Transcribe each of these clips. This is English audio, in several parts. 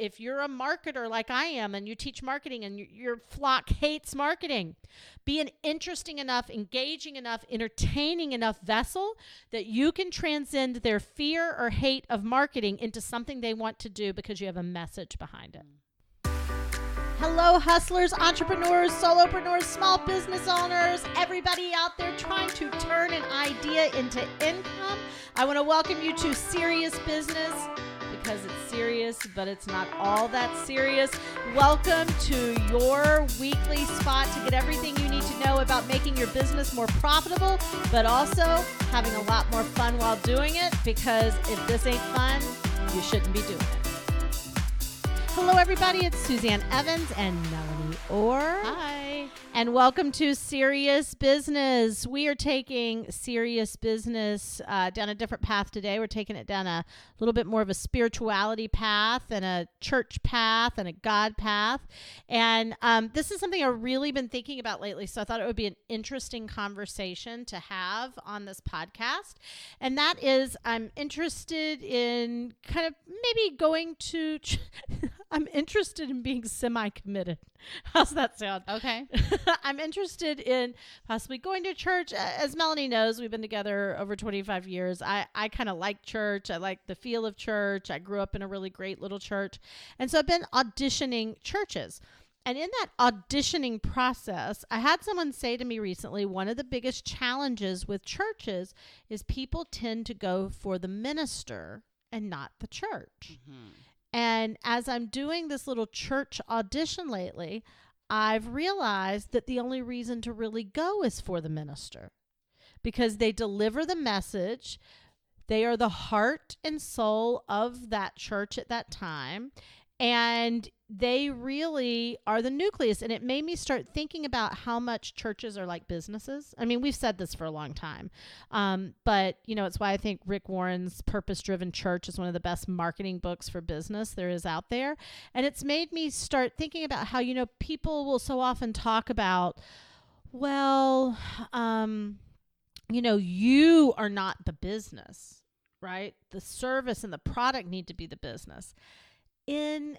if you're a marketer like I am and you teach marketing and your flock hates marketing, be an interesting enough, engaging enough, entertaining enough vessel that you can transcend their fear or hate of marketing into something they want to do because you have a message behind it. Hello, hustlers, entrepreneurs, solopreneurs, small business owners, everybody out there trying to turn an idea into income. I want to welcome you to Serious Business, because it's serious, but it's not all that serious. Welcome to your weekly spot to get everything you need to know about making your business more profitable, but also having a lot more fun while doing it, because if this ain't fun, you shouldn't be doing it. Hello, everybody. It's Suzanne Evans and Melanie Orr. Hi. And welcome to Serious Business. We are taking serious business down a different path today. We're taking it down a little bit more of a spirituality path and a church path and a God path. And this is something I've really been thinking about lately. So I thought it would be an interesting conversation to have on this podcast. And that is, I'm interested in kind of maybe going to... I'm interested in being semi-committed. How's that sound? Okay. I'm interested in possibly going to church. As Melanie knows, we've been together over 25 years. I kind of like church. I like the feel of church. I grew up in a really great little church. And so I've been auditioning churches. And in that auditioning process, I had someone say to me recently, one of the biggest challenges with churches is people tend to go for the minister and not the church. Mm-hmm. And as I'm doing this little church audition lately, I've realized that the only reason to really go is for the minister, because they deliver the message. They are the heart and soul of that church at that time. And they really are the nucleus. And it made me start thinking about how much churches are like businesses. I mean, we've said this for a long time. But, you know, it's why I think Rick Warren's Purpose-Driven Church is one of the best marketing books for business there is out there. And it's made me start thinking about how, you know, people will so often talk about, well, you know, you are not the business, right? The service and the product need to be the business. In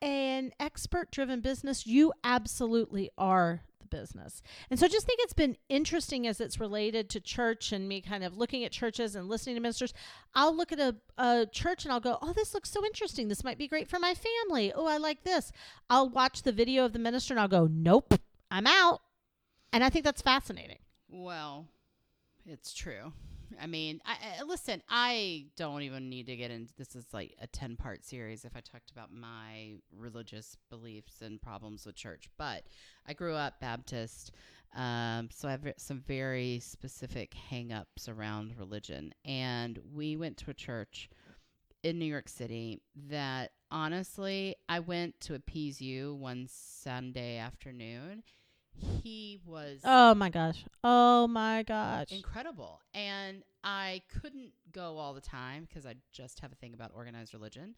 an expert-driven business, you absolutely are the business. And so I just think it's been interesting as it's related to church and me kind of looking at churches and listening to ministers. I'll look at a church and I'll go, oh, this looks so interesting. This might be great for my family. Oh, I like this. I'll watch the video of the minister and I'll go, nope, I'm out. And I think that's fascinating. Well, it's true. I mean, listen, I don't even need to get into this. Is like a 10-part series if I talked about my religious beliefs and problems with church. But I grew up Baptist, so I have some very specific hang-ups around religion. And we went to a church in New York City that, honestly, I went to appease you one Sunday afternoon. He was oh my gosh incredible, and I couldn't go all the time because I just have a thing about organized religion,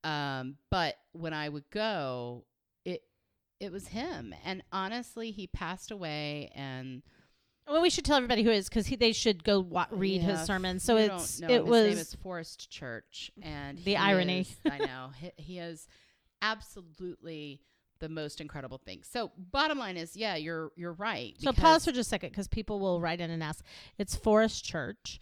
but when I would go, it was him. And honestly, he passed away. And well, we should tell everybody who it is, because they should go read his sermon. So his name is Forest Church, and the irony. I know he is absolutely the most incredible thing. So bottom line is, yeah, you're right. So pause for just a second, because people will write in and ask. It's Forest Church.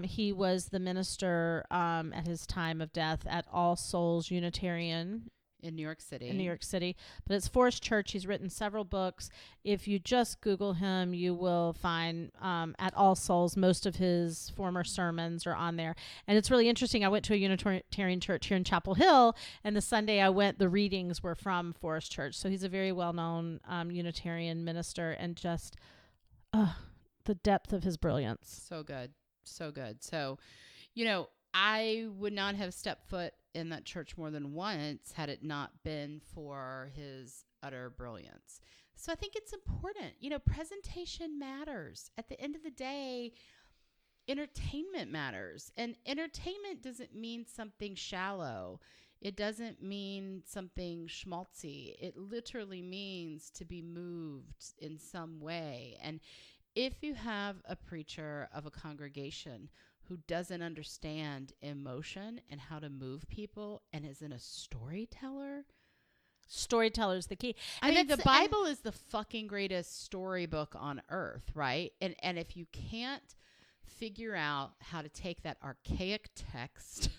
He was the minister at his time of death at All Souls Unitarian in New York City. But it's Forest Church. He's written several books. If you just Google him, you will find at All Souls, most of his former sermons are on there. And it's really interesting. I went to a Unitarian church here in Chapel Hill, and the Sunday I went, the readings were from Forest Church. So he's a very well-known Unitarian minister, and just the depth of his brilliance. So good. So, you know, I would not have stepped foot in that church more than once had it not been for his utter brilliance. So I think it's important. You know, presentation matters. At the end of the day, entertainment matters. And entertainment doesn't mean something shallow. It doesn't mean something schmaltzy. It literally means to be moved in some way. And if you have a preacher of a congregation who doesn't understand emotion and how to move people and isn't a storyteller. Storyteller's the key. I mean, the Bible is the fucking greatest storybook on earth, right? And if you can't figure out how to take that archaic text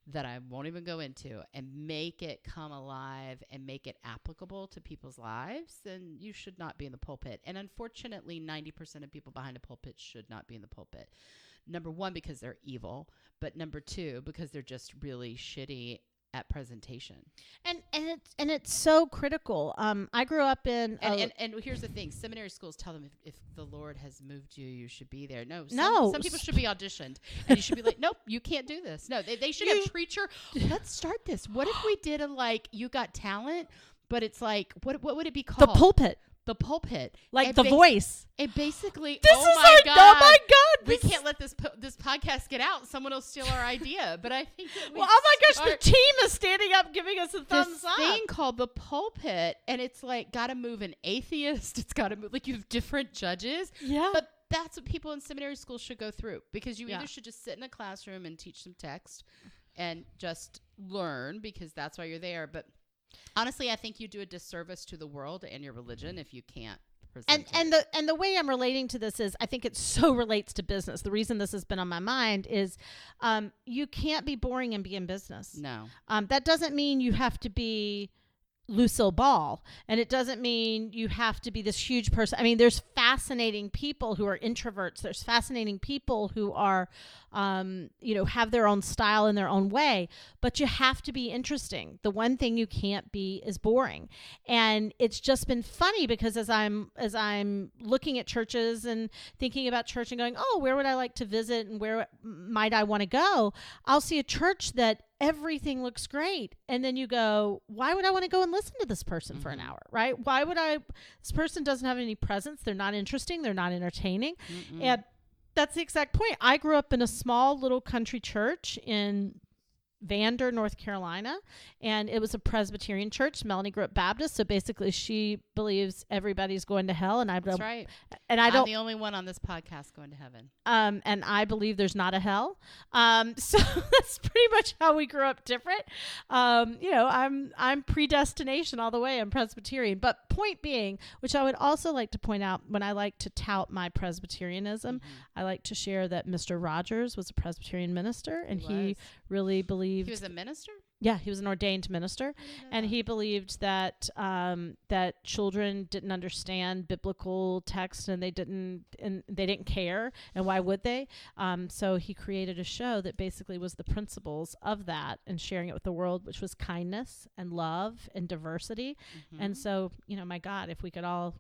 that I won't even go into and make it come alive and make it applicable to people's lives, then you should not be in the pulpit. And unfortunately, 90% of people behind a pulpit should not be in the pulpit. Number one, because they're evil, but number two, because they're just really shitty at presentation. And it's so critical. I grew up in and here's the thing: seminary schools tell them if the Lord has moved you, you should be there. No, some people should be auditioned, and you should be like, nope, you can't do this. No, they should have preacher. Let's start this. What if we did you got talent, but it's like what would it be called? The pulpit. The pulpit, like The Voice. It basically. Oh my God! We can't let this podcast get out. Someone will steal our idea. But I think. Well, oh my gosh! The team is standing up, giving us a thumbs up. This thing called the pulpit, and it's like got to move an atheist. It's got to move you have different judges. Yeah. But that's what people in seminary school should go through, because you either should just sit in a classroom and teach some text, and just learn, because that's why you're there. But honestly, I think you do a disservice to the world and your religion if you can't present and the way I'm relating to this is I think it so relates to business. The reason this has been on my mind is you can't be boring and be in business. No. That doesn't mean you have to be Lucille Ball, and it doesn't mean you have to be this huge person. I mean, there's fascinating people who are introverts. There's fascinating people who are, have their own style in their own way, but you have to be interesting. The one thing you can't be is boring. And it's just been funny because as I'm looking at churches and thinking about church and going, oh, where would I like to visit and where might I want to go? I'll see a church that everything looks great. And then you go, why would I want to go and listen to this person for an hour, right? This person doesn't have any presence. They're not interesting. They're not entertaining. And that's the exact point. I grew up in a small little country church in Vander, North Carolina, and it was a Presbyterian church. Melanie grew up Baptist, so basically she believes everybody's going to hell, and that's right. And I'm the only one on this podcast going to heaven. And I believe there's not a hell. So that's pretty much how we grew up different. I'm predestination all the way. I'm Presbyterian. But point being, which I would also like to point out when I like to tout my Presbyterianism, I like to share that Mr. Rogers was a Presbyterian minister, and he really believed. He was a minister? Yeah, he was an ordained minister, and he believed that that children didn't understand biblical text, and they didn't care, and why would they? So he created a show that basically was the principles of that and sharing it with the world, which was kindness and love and diversity. And so, my God, if we could all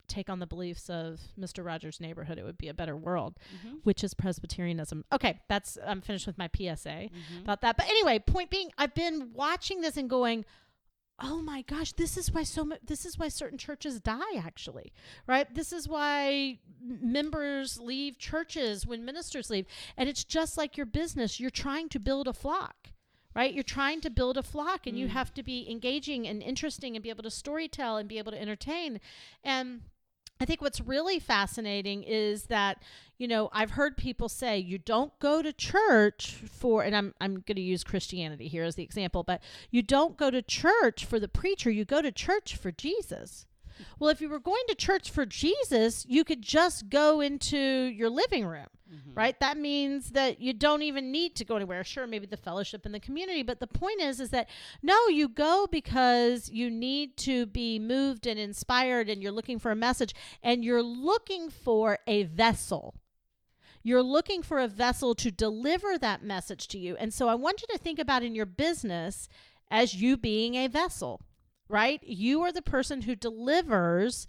take on the beliefs of Mr. Rogers' Neighborhood, it would be a better world, which is Presbyterianism. Okay, I'm finished with my PSA about that. But anyway, point being, I've been watching this and going, oh my gosh, this is why certain churches die, actually, right? This is why members leave churches when ministers leave. And it's just like your business. You're trying to build a flock. Right? You're trying to build a flock, and you have to be engaging and interesting and be able to storytell and be able to entertain. And I think what's really fascinating is that, I've heard people say you don't go to church for, and I'm going to use Christianity here as the example, but you don't go to church for the preacher, you go to church for Jesus. Well, if you were going to church for Jesus, you could just go into your living room, right? That means that you don't even need to go anywhere. Sure, maybe the fellowship in the community, but the point is that no, you go because you need to be moved and inspired, and you're looking for a message, and you're looking for a vessel. You're looking for a vessel to deliver that message to you. And so I want you to think about in your business as you being a vessel. Right? You are the person who delivers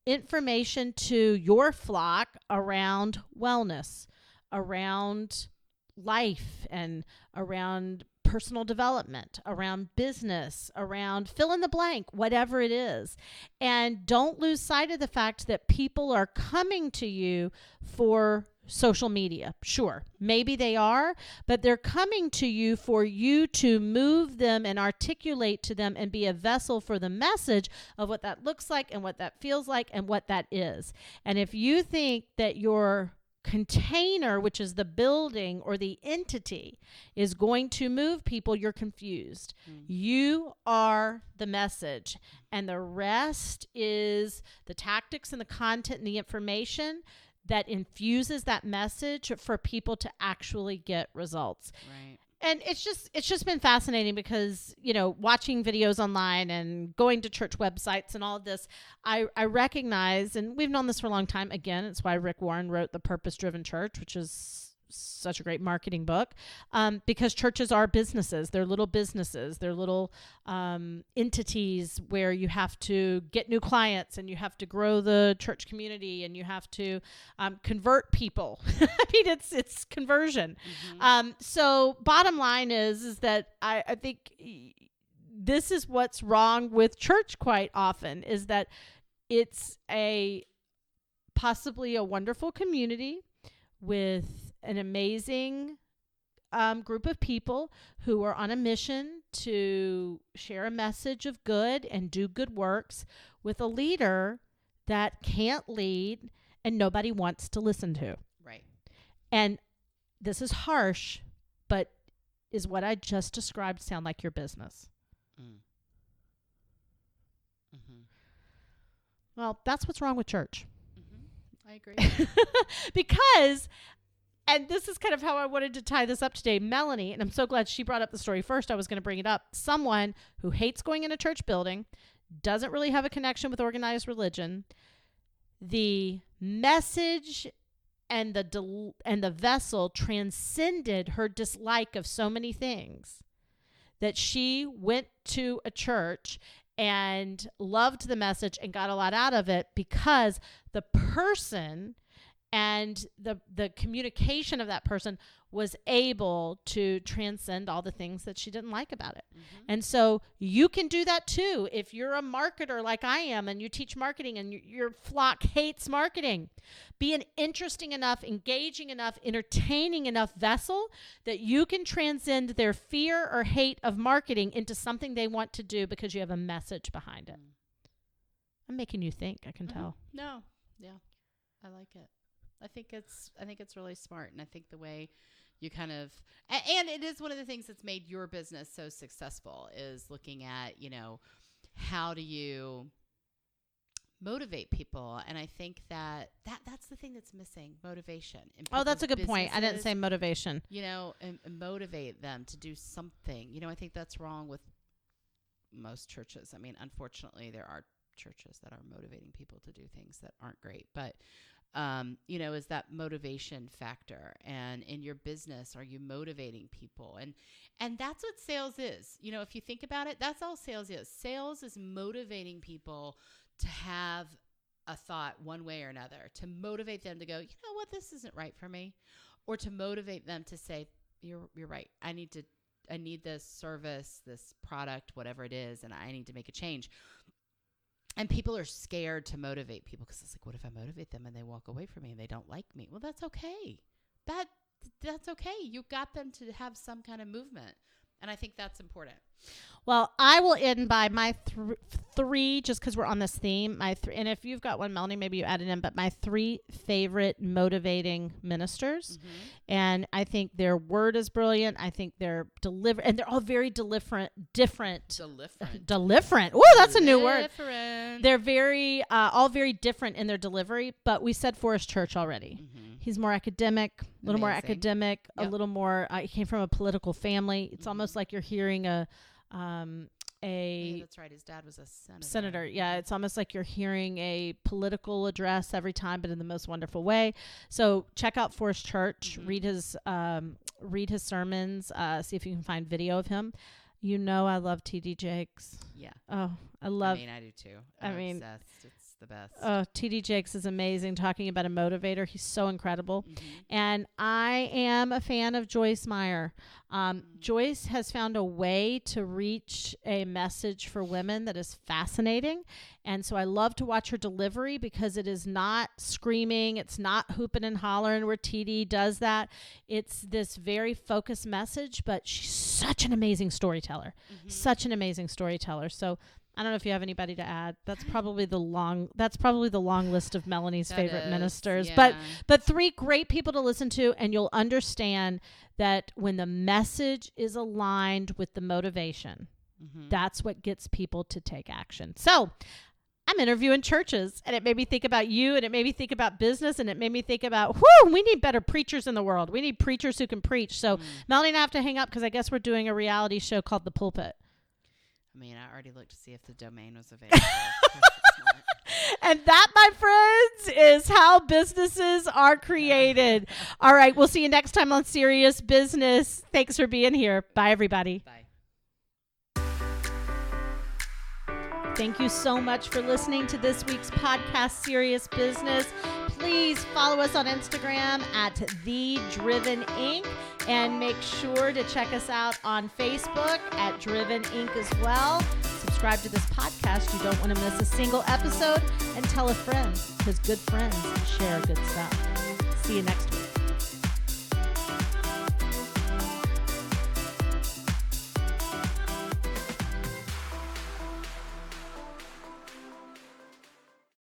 information to your flock around wellness, around life, and around personal development, around business, around fill in the blank, whatever it is. And don't lose sight of the fact that people are coming to you for social media. Sure, maybe they are, but they're coming to you for you to move them and articulate to them and be a vessel for the message of what that looks like and what that feels like and what that is. And if you think that your container, which is the building or the entity, is going to move people, you're confused. You are the message, and the rest is the tactics and the content and the information that infuses that message for people to actually get results. Right. And it's just been fascinating because, watching videos online and going to church websites and all of this, I recognize, and we've known this for a long time. Again, it's why Rick Warren wrote The Purpose-Driven Church, which is such a great marketing book, because churches are businesses. They're little businesses. They're little entities where you have to get new clients and you have to grow the church community and you have to convert people. I mean, it's conversion. So bottom line is that I think this is what's wrong with church quite often, is that it's possibly a wonderful community with an amazing group of people who are on a mission to share a message of good and do good works, with a leader that can't lead and nobody wants to listen to. Right. And this is harsh, but is what I just described sound like your business? Well, that's what's wrong with church. I agree. Because, and this is kind of how I wanted to tie this up today, Melanie, and I'm so glad she brought up the story first. I was going to bring it up. Someone who hates going in a church building, doesn't really have a connection with organized religion. The message and the vessel transcended her dislike of so many things that she went to a church and loved the message and got a lot out of it, because the person and the communication of that person was able to transcend all the things that she didn't like about it. And so you can do that too. If you're a marketer like I am and you teach marketing and your flock hates marketing, be an interesting enough, engaging enough, entertaining enough vessel that you can transcend their fear or hate of marketing into something they want to do because you have a message behind it. I'm making you think, I can tell. No. Yeah. I like it. I think it's really smart, and I think the way you kind of, and it is one of the things that's made your business so successful, is looking at, how do you motivate people? And I think that's the thing that's missing, motivation. Oh, that's a good point. I didn't say motivation. And motivate them to do something. I think that's wrong with most churches. I mean, unfortunately, there are churches that are motivating people to do things that aren't great, but is that motivation factor. And in your business, are you motivating people? And that's what sales is. If you think about it, that's all sales is. Sales is motivating people to have a thought one way or another, to motivate them to go, you know what, this isn't right for me, or to motivate them to say, you're right. I need this service, this product, whatever it is, and I need to make a change. And people are scared to motivate people because it's like, what if I motivate them and they walk away from me and they don't like me? Well, that's okay. That's okay. You got them to have some kind of movement. And I think that's important. Well, I will end by my three, just because we're on this theme. And if you've got one, Melanie, maybe you add it in, but my 3 favorite motivating ministers. And I think their word is brilliant. I think they're and they're all very different. Deliverant. Ooh, that's a new word. They're very, all very different in their delivery, but we said Forrest Church already. He's more academic, a little more academic, a little more, he came from a political family. It's almost like you're hearing yeah, that's right. His dad was a senator. Yeah, it's almost like you're hearing a political address every time, but in the most wonderful way. So check out Forrest Church. Read his sermons. See if you can find video of him. I love T.D. Jakes. Yeah. Oh, I do too. I'm obsessed. It's the best. Oh, T.D. Jakes is amazing. Talking about a motivator. He's so incredible. And I am a fan of Joyce Meyer. Joyce has found a way to reach a message for women that is fascinating. And so I love to watch her delivery because it is not screaming. It's not hooping and hollering where TD does that. It's this very focused message, but she's such an amazing storyteller. Such an amazing storyteller. So I don't know if you have anybody to add. That's probably the long list of Melanie's favorite ministers. Yeah. But 3 great people to listen to, and you'll understand that when the message is aligned with the motivation, that's what gets people to take action. So I'm interviewing churches, and it made me think about you, and it made me think about business, and it made me think about, we need better preachers in the world. We need preachers who can preach. So Melanie and I have to hang up because I guess we're doing a reality show called The Pulpit. I mean, I already looked to see if the domain was available. And that, my friends, is how businesses are created. All right. We'll see you next time on Serious Business. Thanks for being here. Bye, everybody. Bye. Thank you so much for listening to this week's podcast, Serious Business. Please follow us on Instagram at The Driven Inc. And make sure to check us out on Facebook at Driven Inc. as well. Subscribe to this podcast. You don't want to miss a single episode. And tell a friend, because good friends share good stuff. See you next week.